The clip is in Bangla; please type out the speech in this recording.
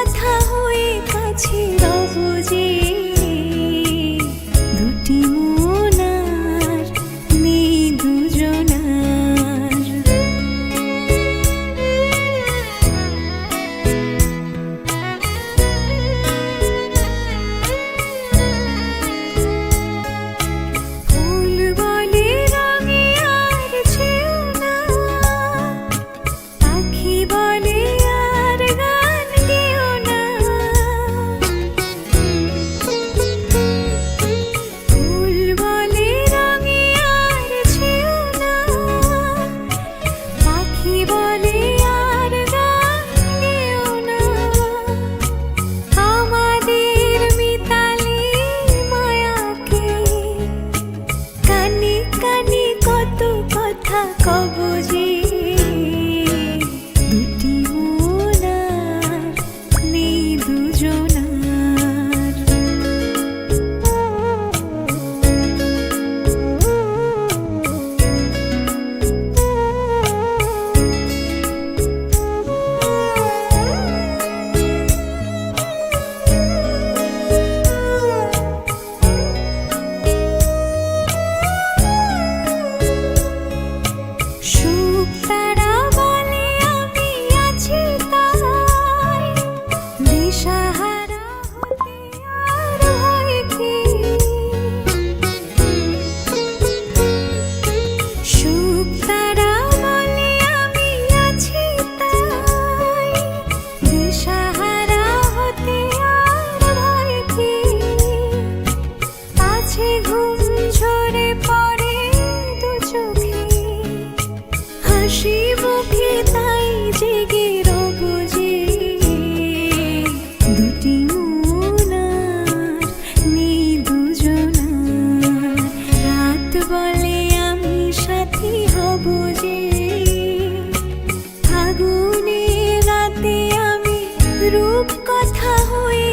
কথা হয়ে কাছে রব যে দুটি মন আর নেই দুজনার। ফুল বলে রঙে আর ছেও না, পাখি বলে আর গান গেও না। ফুল বলে রঙে আর ছেও না, পাখি বলে আর গান গেও না। আমাদের মিতালি মায়াকে কানে কানে কত কথা কব যে দুটি মন আর নেই দুজনার। সুখ তারা বলে আমি আছি তাই, দিশাহারা হতে আর হয় কি। সুখ তারা বলে আমি আছি তাই, দিশাহারা হতে আর হয় কি। আছে ঘুম ঝরে পড়ে দু চোখে, হাসি মুখে তাই জেগে রব যে দুটি মন আর নেই দুজনার। রাত বলে আমি সাথী হব যে, ফাগুনে রাতে আমি রূপ কথা হয়ে